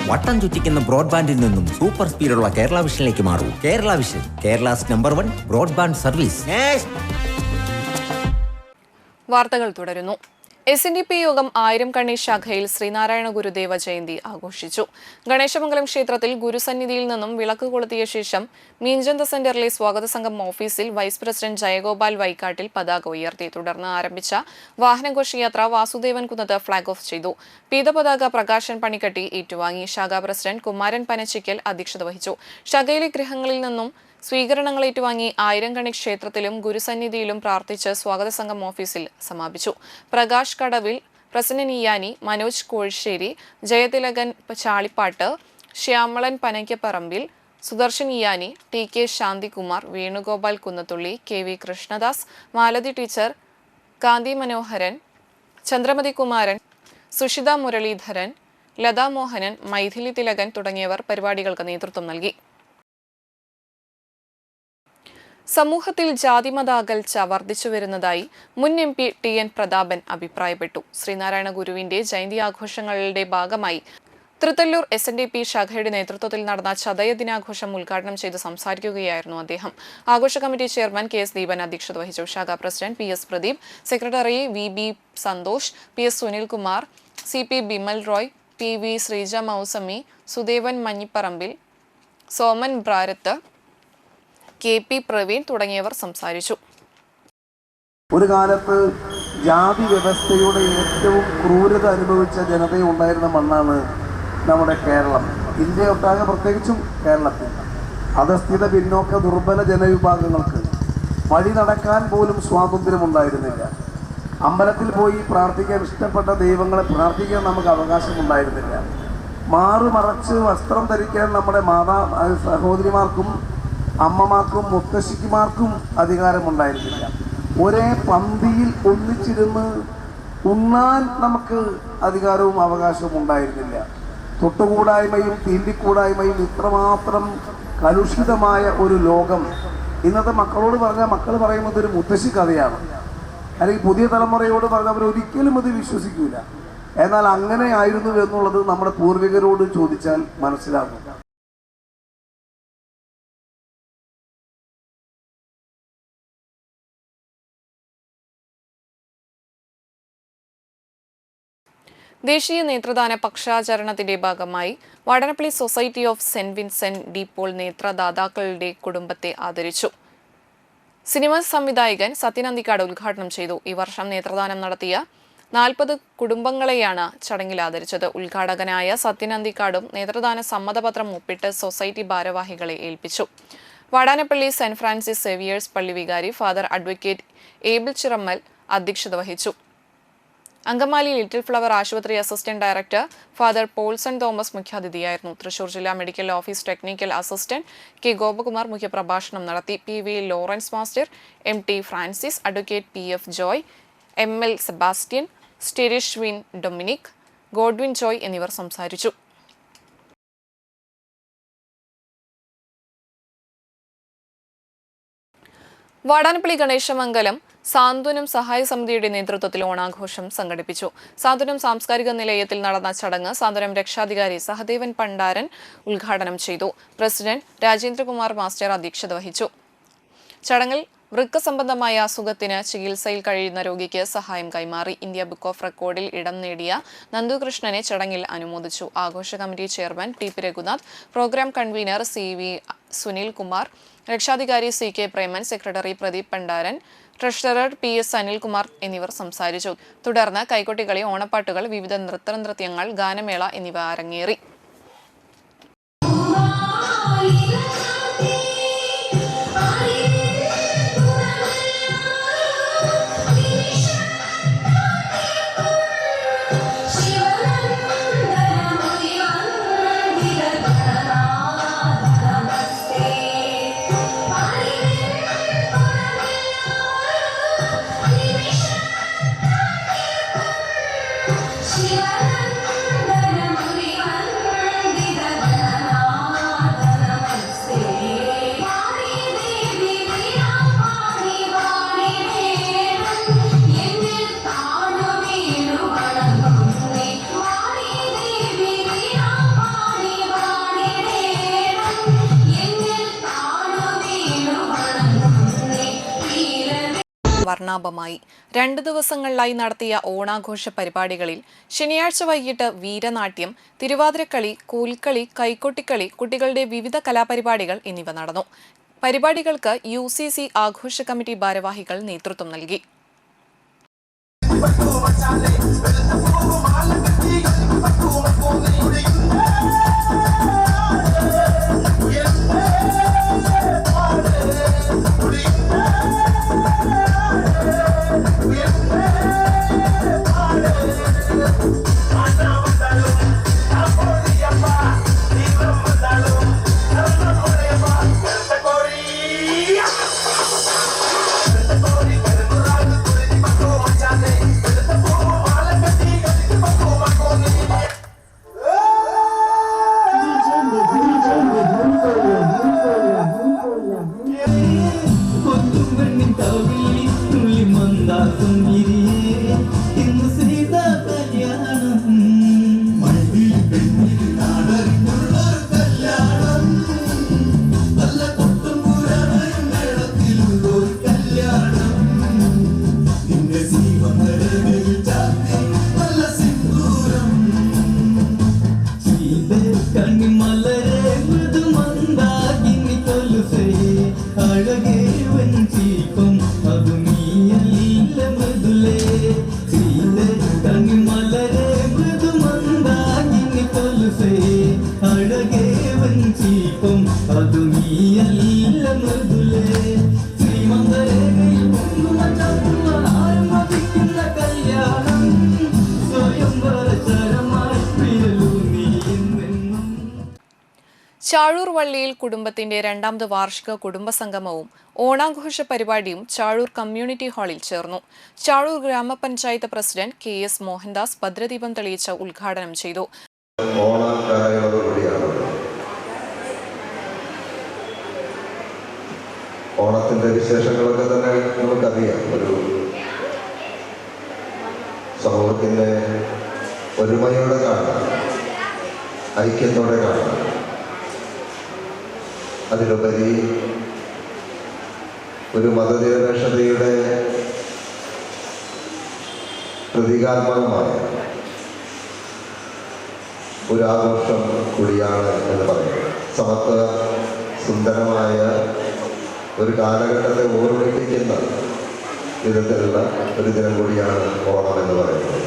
വട്ടം ചുറ്റിക്കുന്ന ബ്രോഡ്ബാൻഡിൽ നിന്നും സൂപ്പർ സ്പീഡുള്ള കേരള വിഷനിലേക്ക് മാറൂ. Kerala vision, Kerala's number 1 broadband service. വാർത്തകൾ തുടരുന്നു. SNDP യോഗം 1000 കണ്ണി ശാഖയിൽ ശ്രീനാരായണ ഗുരുദേവ ജയന്തി ആഘോഷിച്ചു. ഗണേശമംഗലം ക്ഷേത്രത്തിൽ ഗുരുസന്നിധിയിൽ നിന്നും വിളക്ക് കൊളുത്തിയ ശേഷം മീൻചന്ത സെന്ററിലെ സ്വാഗത സംഘം ഓഫീസിൽ വൈസ് പ്രസിഡന്റ് ജയഗോപാൽ വൈക്കാട്ടിൽ പതാക ഉയർത്തി. തുടർന്ന് ആരംഭിച്ച വാഹനഘോഷയാത്ര വാസുദേവൻ കുന്നത്ത് ഫ്ളാഗ് ഓഫ് ചെയ്തു. പീതപതാക പ്രകാശൻ പണിക്കട്ടി ഏറ്റുവാങ്ങി. ശാഖാ പ്രസിഡന്റ് കുമാരൻ പനച്ചിക്കൽ അധ്യക്ഷത വഹിച്ചു. ശാഖയിലെ ഗൃഹങ്ങളിൽ നിന്നും സ്വീകരണങ്ങൾ ഏറ്റുവാങ്ങി 1000 കണി ക്ഷേത്രത്തിലും ഗുരുസന്നിധിയിലും പ്രാർത്ഥിച്ച് സ്വാഗത സംഘം ഓഫീസിൽ സമാപിച്ചു. Prakash Kadavil, Prasannan Iyani, Manoj Kozhissery, Jayathilakan Chalippatt, Shyamalan Panakkaparambil, Sudarshan Iyani, TK Shanthikumar, Venugopal Kunnathully, KV Krishnadas, Malathi teacher, Kanthi Manoharan, Chandramathi Kumaran, Sushitha Muraleedharan, Latha Mohanan, Mythili Thilakan തുടങ്ങിയവർ പരിപാടികൾക്ക് നേതൃത്വം നൽകി. സമൂഹത്തിൽ ജാതിമത അകൽച്ച വർദ്ധിച്ചുവരുന്നതായി മുൻ MP TN പ്രതാപൻ അഭിപ്രായപ്പെട്ടു. ശ്രീനാരായണ ഗുരുവിന്റെ ജയന്തി ആഘോഷങ്ങളുടെ ഭാഗമായി തൃത്തല്ലൂർ SNDP ശാഖയുടെ നേതൃത്വത്തിൽ നടന്ന ചതയ ദിനാഘോഷം ഉദ്ഘാടനം ചെയ്ത് സംസാരിക്കുകയായിരുന്നു അദ്ദേഹം. ആഘോഷ കമ്മിറ്റി ചെയർമാൻ KS ദീപൻ അധ്യക്ഷത വഹിച്ചു. ശാഖാ president PS Pradeep, secretary VB Santhosh, PS Sunilkumar, CP Bimal Roy, PV Sreeja Mousami, Sudevan Manjipparambil, Soman Brarath, KP Praveen തുടങ്ങിയവർ സംസാരിച്ചു. ഒരു കാലത്ത് ജാതി വ്യവസ്ഥയുടെ ഏറ്റവും ക്രൂരത അനുഭവിച്ച ജനതയുണ്ടായിരുന്ന മണ്ണാണ് നമ്മുടെ കേരളം. ഇന്ത്യ ഒട്ടാകെ, പ്രത്യേകിച്ചും കേരളത്തിൽ അധസ്ഥിത, പിന്നോക്ക, ദുർബല ജനവിഭാഗങ്ങൾക്ക് വഴി നടക്കാൻ പോലും സ്വാതന്ത്ര്യമുണ്ടായിരുന്നില്ല. അമ്പലത്തിൽ പോയി പ്രാർത്ഥിക്കാൻ ഇഷ്ടപ്പെട്ട ദൈവങ്ങളെ പ്രാർത്ഥിക്കാൻ നമുക്ക് അവകാശമുണ്ടായിരുന്നില്ല. മാറുമറച്ച് വസ്ത്രം ധരിക്കാൻ നമ്മുടെ സഹോദരിമാർക്കും അമ്മമാർക്കും മുത്തശ്ശിക്കുമാർക്കും അധികാരമുണ്ടായിരുന്നില്ല. ഒരേ പന്തിയിൽ ഒന്നിച്ചിരുന്ന് ഉണ്ണാൻ നമുക്ക് അധികാരവും അവകാശവും ഉണ്ടായിരുന്നില്ല. തൊട്ടുകൂടായ്മയും തീണ്ടിക്കൂടായ്മയും ഇത്രമാത്രം കലുഷിതമായ ഒരു ലോകം ഇന്നത്തെ മക്കളോട് പറഞ്ഞാൽ മക്കൾ പറയുന്നത് ഒരു മുത്തശ്ശി കഥയാണ്, അല്ലെങ്കിൽ പുതിയ തലമുറയോട് പറഞ്ഞാൽ അവർ ഒരിക്കലും അത് വിശ്വസിക്കൂല. എന്നാൽ അങ്ങനെ ആയിരുന്നു എന്നുള്ളത് നമ്മുടെ പൂർവികരോട് ചോദിച്ചാൽ മനസ്സിലാകും. ദേശീയ നേത്രദാന പക്ഷാചരണത്തിന്റെ ഭാഗമായി Vadanappally society of saint Vincent de Paul നേത്രദാതാക്കളുടെ കുടുംബത്തെ ആദരിച്ചു. സിനിമാ സംവിധായകൻ സത്യൻ അന്തിക്കാട് ഉദ്ഘാടനം ചെയ്തു. ഈ വർഷം നേത്രദാനം നടത്തിയ 40 കുടുംബങ്ങളെയാണ് ചടങ്ങിൽ ആദരിച്ചത്. ഉദ്ഘാടകനായ സത്യൻ അന്തിക്കാടും നേത്രദാന സമ്മതപത്രം ഒപ്പിട്ട് സൊസൈറ്റി ഭാരവാഹികളെ ഏൽപ്പിച്ചു. വടാനപ്പള്ളി സെന്റ് ഫ്രാൻസിസ് സേവിയേഴ്സ് പള്ളി വികാരി ഫാദർ അഡ്വക്കേറ്റ് ഏബിൾ ചിറമ്മൽ അധ്യക്ഷത വഹിച്ചു. അങ്കമാലി ലിറ്റിൽ ഫ്ലവർ ആശുപത്രി assistant director father Paulson Thomas മുഖ്യാതിഥിയായിരുന്നു. തൃശൂർ ജില്ലാ medical office technical assistant K Gopakumar മുഖ്യപ്രഭാഷണം നടത്തി. PV Lawrence master, MT Francis, advocate PF Joy, ML Sebastian, Sterishwin Dominic, Godwin Joy എന്നിവർ സംസാരിച്ചു. വാടാനപ്പള്ളി ഗണേശമംഗലം സാന്ത്വനം സഹായ സമിതിയുടെ നേതൃത്വത്തിൽ ഓണാഘോഷം സംഘടിപ്പിച്ചു. സാന്ത്വനം സാംസ്കാരിക നിലയത്തിൽ നടന്ന ചടങ്ങ് സാന്ത്വനം രക്ഷാധികാരി സഹദേവൻ പണ്ടാരൻ ഉദ്ഘാടനം ചെയ്തു. പ്രസിഡന്റ് രാജേന്ദ്രകുമാർ മാസ്റ്റർ അധ്യക്ഷത വഹിച്ചു. ചടങ്ങിൽ വൃക്ക സംബന്ധമായ അസുഖത്തിന് ചികിത്സയിൽ കഴിയുന്ന രോഗിക്ക് സഹായം കൈമാറി. ഇന്ത്യ ബുക്ക് ഓഫ് റെക്കോർഡിൽ ഇടം നേടിയ നന്ദുകൃഷ്ണനെ ചടങ്ങിൽ അനുമോദിച്ചു. ആഘോഷ committee chairman TP Raghunath, programme convener CV Sunil Kumar, രക്ഷാധികാരി CK Preman, secretary Pradeep Pandaran, treasurer PS Anilkumar എന്നിവർ സംസാരിച്ചു. തുടർന്ന് കൈകൊട്ടികളി, ഓണപ്പാട്ടുകൾ, വിവിധ നൃത്തങ്ങൾ, ഗാനമേള എന്നിവ അരങ്ങേറി. വർണ്ണാഭമായി 2 ദിവസങ്ങളിലായി നടത്തിയ ഓണാഘോഷ പരിപാടികളിൽ ശനിയാഴ്ച വൈകിട്ട് വീരനാട്യം, തിരുവാതിരക്കളി, കോൽക്കളി, കൈകൊട്ടിക്കളി, കുട്ടികളുടെ വിവിധ കലാപരിപാടികൾ എന്നിവ നടന്നു. പരിപാടികൾക്ക് UCC ആഘോഷ കമ്മിറ്റി ഭാരവാഹികൾ നേതൃത്വം നൽകി. ചാഴൂർ വള്ളിയിൽ കുടുംബത്തിന്റെ 2ാമത് വാർഷിക കുടുംബസംഗമവും ഓണാഘോഷ പരിപാടിയും ചാഴൂർ കമ്മ്യൂണിറ്റി ഹാളിൽ ചേർന്നു. ചാഴൂർ ഗ്രാമപഞ്ചായത്ത് പ്രസിഡന്റ് KS മോഹൻദാസ് ഭദ്രദീപം തെളിയിച്ച് ഉദ്ഘാടനം ചെയ്തു. ഓണ കാലയളവ് കൂടിയാണ്. ഓണത്തിൻ്റെ വിശേഷങ്ങളൊക്കെ തന്നെ നമുക്കറിയാം. ഒരു സമൂഹത്തിൻ്റെ ഒരുമയോടെ കാണാം, ഐക്യത്തോടെ കാണാം. അതിലുപരി ഒരു മതനിരപേക്ഷതയുടെ പ്രതീകാത്മകമായ ഒരു ആഘോഷം കൂടിയാണ് എന്ന് പറയുന്നത്. സമത്വ സുന്ദരമായ ഒരു കാലഘട്ടത്തെ ഓർമ്മിപ്പിക്കുന്ന വിധത്തിലുള്ള ഒരു ദിനം കൂടിയാണ് ഓണം എന്ന് പറയുന്നത്.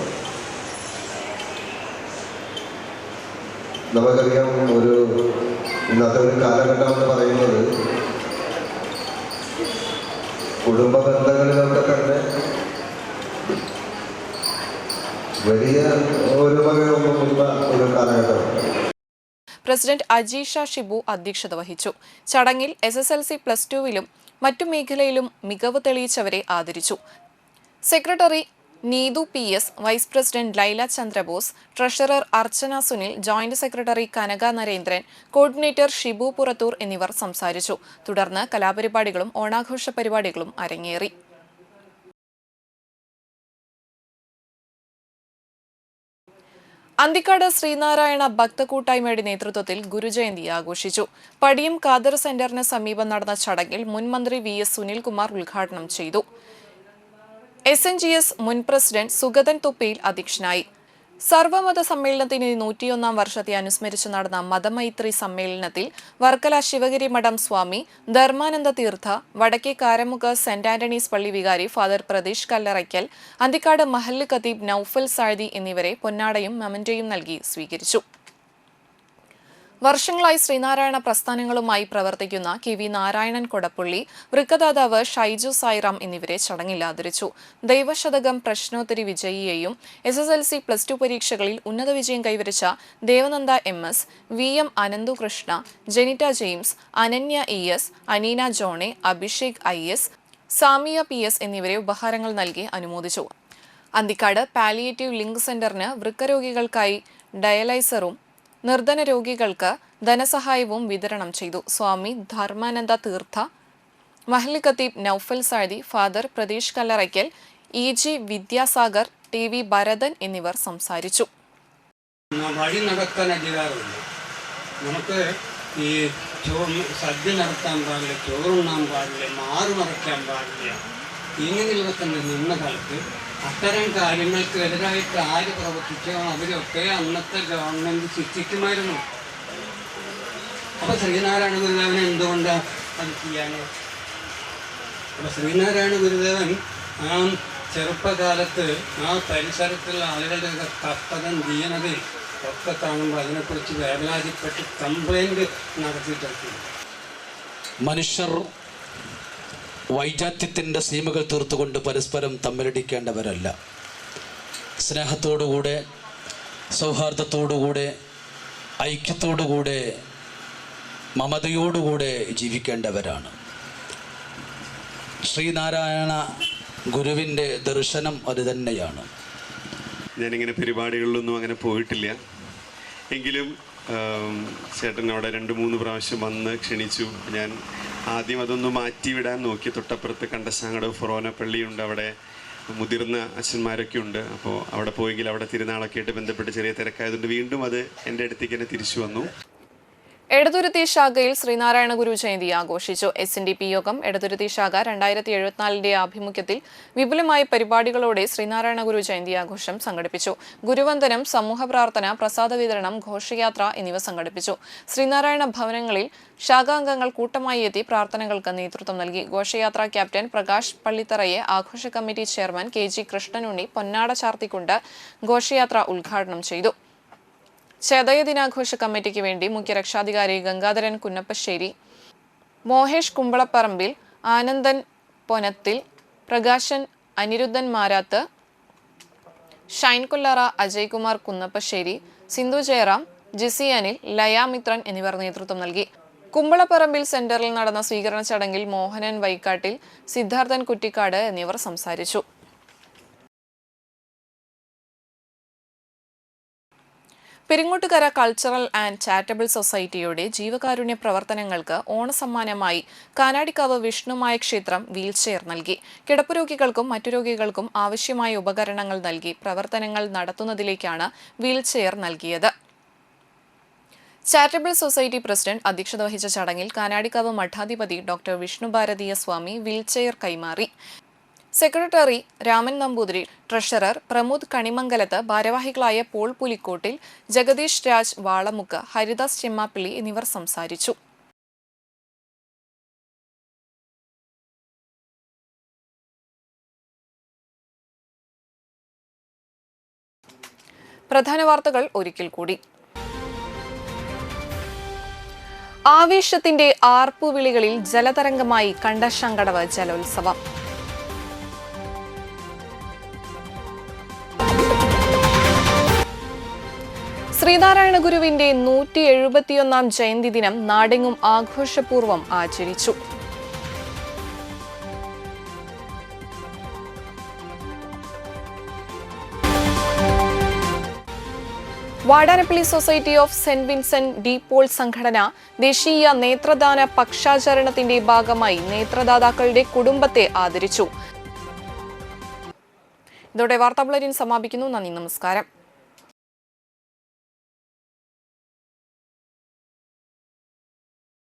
നമുക്കറിയാം, ഇന്നത്തെ ഒരു കാലഘട്ടം എന്ന് പറയുന്നത് കുടുംബ ബന്ധങ്ങളിലൊക്കെ തന്നെ വലിയ ഒരുമയൊന്നുമില്ല ഒരു കാലഘട്ടമാണ്. പ്രസിഡന്റ് അജീഷ ഷിബു അധ്യക്ഷത വഹിച്ചു. ചടങ്ങിൽ SSLC +2 മറ്റു മേഖലയിലും മികവ് തെളിയിച്ചവരെ ആദരിച്ചു. Secretary Neethu PS, vice president Laila Chandrabose, treasurer Archana Sunil, joint secretary Kanaka Narendran, coordinator Shibu Purathur എന്നിവർ സംസാരിച്ചു. തുടർന്ന് കലാപരിപാടികളും ഓണാഘോഷ പരിപാടികളും അരങ്ങേറി. അന്തിക്കാട് ശ്രീനാരായണ ഭക്തകൂട്ടായ്മയുടെ നേതൃത്വത്തിൽ ഗുരുജയന്തി ആഘോഷിച്ചു. പടിയം ഖാദർ സെന്ററിന് സമീപം നടന്ന ചടങ്ങിൽ മുൻ മന്ത്രി VS സുനിൽകുമാർ ഉദ്ഘാടനം ചെയ്തു. SNGS മുൻ പ്രസിഡന്റ് സുഗതൻ തുപ്പയിൽ അധ്യക്ഷനായി. സർവമത സമ്മേളനത്തിന് 101 വർഷത്തെ അനുസ്മരിച്ച് നടന്ന മതമൈത്രി സമ്മേളനത്തിൽ വർക്കല ശിവഗിരി മഠം സ്വാമി ധർമാനന്ദ തീർത്ഥ, വടക്കേ കാരമുക്ക് സെന്റ് ആന്റണീസ് പള്ളി വികാരി ഫാദർ പ്രതീഷ് കല്ലറയ്ക്കൽ, അന്തിക്കാട് മഹല്ല് ഖതീബ് നൌഫൽ സാഴ്ദി എന്നിവരെ പൊന്നാടയും മമന്റയും നൽകി സ്വീകരിച്ചു. വർഷങ്ങളായി ശ്രീനാരായണ പ്രസ്ഥാനങ്ങളുമായി പ്രവർത്തിക്കുന്ന KV നാരായണൻ കൊടപ്പുള്ളി, വൃക്കദാതാവ് ഷൈജു സായിറാം എന്നിവരെ ചടങ്ങിൽ ആദരിച്ചു. ദൈവശതകം പ്രശ്നോത്തരി വിജയിയെയും SSLC +2 പരീക്ഷകളിൽ ഉന്നത വിജയം കൈവരിച്ച Devananda MS, VM Ananthu Krishna, Jenitta James, Ananya ES, Aneena John, Abhishek IS, Samiya PS എന്നിവരെ ഉപഹാരങ്ങൾ നൽകി അനുമോദിച്ചു. അന്തിക്കാട് പാലിയേറ്റീവ് ലിങ്ക് സെന്ററിന് വൃക്കരോഗികൾക്കായി ഡയലൈസറും നിർധന രോഗികൾക്ക് ധനസഹായവും വിതരണം ചെയ്തു. സ്വാമി ധർമാനന്ദ തീർത്ഥ, മഹല്ല് ഖതീബ് Naufal Saadi, father Pratheesh Kallarakkal, EG Vidyasagar, TV Bharathan എന്നിവർ സംസാരിച്ചു. വഴി നടത്താൻ അധികാരമില്ല. നമുക്ക് ഈ സദ്യ നടത്താൻ പാടില്ല, ചോറുണ്ണാൻ പാടില്ല, മാറുമറയ്ക്കാൻ പാടില്ല. ഇങ്ങനെയുള്ളതൊക്കെ നിന്ന കാലത്ത് അത്തരം കാര്യങ്ങൾക്ക് എതിരായിട്ട് ആര് പ്രവർത്തിച്ചോ അവരൊക്കെ അന്നത്തെ ഗവൺമെന്റ് ശിക്ഷിക്കുമായിരുന്നു. അപ്പൊ ശ്രീനാരായണ ഗുരുദേവൻ എന്തുകൊണ്ടാണ് അത് ചെയ്യാന്? അപ്പൊ ശ്രീനാരായണ ഗുരുദേവൻ ആ ചെറുപ്പകാലത്ത് ആ പരിസരത്തുള്ള ആളുകളുടെ കഷ്ടതം ചെയ്യണത് ഒക്കെ കാണുമ്പോൾ അതിനെക്കുറിച്ച് വേവലാതിപ്പെട്ട് കംപ്ലൈന്റ് നടത്തിയിട്ടുണ്ട്. മനുഷ്യർ വൈജാത്യത്തിൻ്റെ സീമകൾ തീർത്തുകൊണ്ട് പരസ്പരം തമ്മിലടിക്കേണ്ടവരല്ല. സ്നേഹത്തോടുകൂടെ, സൗഹാർദ്ദത്തോടുകൂടെ, ഐക്യത്തോടുകൂടെ, മമതയോടുകൂടെ ജീവിക്കേണ്ടവരാണ്. ശ്രീനാരായണ ഗുരുവിൻ്റെ ദർശനം അത് തന്നെയാണ്. ഞാനിങ്ങനെ പരിപാടികളിലൊന്നും അങ്ങനെ പോയിട്ടില്ല. എങ്കിലും ചേട്ടനവിടെ 2-3 പ്രാവശ്യം വന്ന് ക്ഷണിച്ചു. ഞാൻ ആദ്യം അതൊന്ന് മാറ്റിവിടാൻ നോക്കി. തൊട്ടപ്പുറത്ത് കണ്ടശാങ്കടവ് ഫൊറോന പള്ളിയുണ്ട്, അവിടെ മുതിർന്ന അച്ഛന്മാരൊക്കെ ഉണ്ട്. അപ്പോൾ അവിടെ പോയെങ്കിൽ അവിടെ തിരുനാളൊക്കെ ആയിട്ട് ബന്ധപ്പെട്ട് ചെറിയ തിരക്കായതുകൊണ്ട് വീണ്ടും അത് എൻ്റെ അടുത്തേക്ക് തന്നെ തിരിച്ചു വന്നു. എടതുരുത്തി ശാഖയിൽ ശ്രീനാരായണ ഗുരു ജയന്തി ആഘോഷിച്ചു. SNDP യോഗം എടതുരുത്തി ശാഖ 2074 ആഭിമുഖ്യത്തിൽ വിപുലമായ പരിപാടികളോടെ ശ്രീനാരായണ ഗുരു ജയന്തി ആഘോഷം സംഘടിപ്പിച്ചു. ഗുരുവന്ദനം, സമൂഹ പ്രാർത്ഥന, പ്രസാദ വിതരണം, ഘോഷയാത്ര എന്നിവ സംഘടിപ്പിച്ചു. ശ്രീനാരായണ ഭവനങ്ങളിൽ ശാഖാംഗങ്ങൾ കൂട്ടമായി എത്തി പ്രാർത്ഥനകൾക്ക് നേതൃത്വം നൽകി. ഘോഷയാത്ര ക്യാപ്റ്റൻ പ്രകാശ് പള്ളിത്തറയെ ആഘോഷ കമ്മിറ്റി ചെയർമാൻ KG കൃഷ്ണനുണ്ണി പൊന്നാട ചാർത്തിക്കൊണ്ട് ഘോഷയാത്ര ഉദ്ഘാടനം ചെയ്തു. ചതയ ദിനാഘോഷ കമ്മിറ്റിക്ക് വേണ്ടി മുഖ്യ രക്ഷാധികാരി ഗംഗാധരൻ കുന്നപ്പശ്ശേരി, മോഹേഷ് കുമ്പളപ്പറമ്പിൽ, ആനന്ദൻ പൊനത്തിൽ, പ്രകാശൻ അനിരുദ്ധൻ മാരാത്ത്, ഷൈൻ കൊല്ലാറ, അജയ്കുമാർ കുന്നപ്പശ്ശേരി, സിന്ധു ജയറാം, ജിസി അനിൽ, ലയാമിത്രൻ എന്നിവർ നേതൃത്വം നൽകി. കുമ്പളപ്പറമ്പിൽ സെന്ററിൽ നടന്ന സ്വീകരണ ചടങ്ങിൽ മോഹനൻ വൈക്കാട്ടിൽ, സിദ്ധാർത്ഥൻ കുറ്റിക്കാട് എന്നിവർ സംസാരിച്ചു. പെരിങ്ങോട്ടുകര കൾച്ചറൽ ആൻഡ് ചാരിറ്റബിൾ സൊസൈറ്റിയുടെ ജീവകാരുണ്യ പ്രവർത്തനങ്ങൾക്ക് ഓണസമ്മാനമായി കാനാടിക്കാവ് വിഷ്ണുമായ ക്ഷേത്രം വീൽചെയർ നൽകി. കിടപ്പ് രോഗികൾക്കും മറ്റു രോഗികൾക്കും ആവശ്യമായ ഉപകരണങ്ങൾ നൽകി പ്രവർത്തനങ്ങൾ നടത്തുന്നതിലേക്കാണ് വീൽചെയർ നൽകിയത്. ചാരിറ്റബിൾ സൊസൈറ്റി പ്രസിഡന്റ് അധ്യക്ഷത വഹിച്ച ചടങ്ങിൽ കാനാടിക്കാവ് മഠാധിപതി ഡോക്ടർ വിഷ്ണുഭാരതീയ സ്വാമി വീൽചെയർ കൈമാറി. സെക്രട്ടറി രാമൻ നമ്പൂതിരി, ട്രഷറർ പ്രമോദ് കണിമംഗലത്ത്, ഭാരവാഹികളായ പോൾ പുലിക്കോട്ടിൽ, ജഗദീഷ് രാജ് വാളമുക്ക്, ഹരിദാസ് ചെമ്മാപ്പിള്ളി എന്നിവർ സംസാരിച്ചു. പ്രധാന വാർത്തകൾ ഒരിക്കൽ കൂടി. ആവേശത്തിന്റെ ആർപ്പുവിളികളിൽ ജലതരംഗമായി കണ്ടശങ്കടവ് ജലോത്സവം. ശ്രീനാരായണ ഗുരുവിന്റെ 171 ജയന്തി ദിനം നാടെങ്ങും ആഘോഷപൂർവ്വം ആചരിച്ചു. Vadanappally society of saint Vincent de Paul സംഘടന ദേശീയ നേത്രദാന പക്ഷാചരണത്തിന്റെ ഭാഗമായി നേത്രദാതാക്കളുടെ കുടുംബത്തെ ആദരിച്ചു. ഇതോടെ വാർത്താ ബുള്ളറ്റിൻ സമാപിക്കുന്നു. നന്ദി, നമസ്കാരം.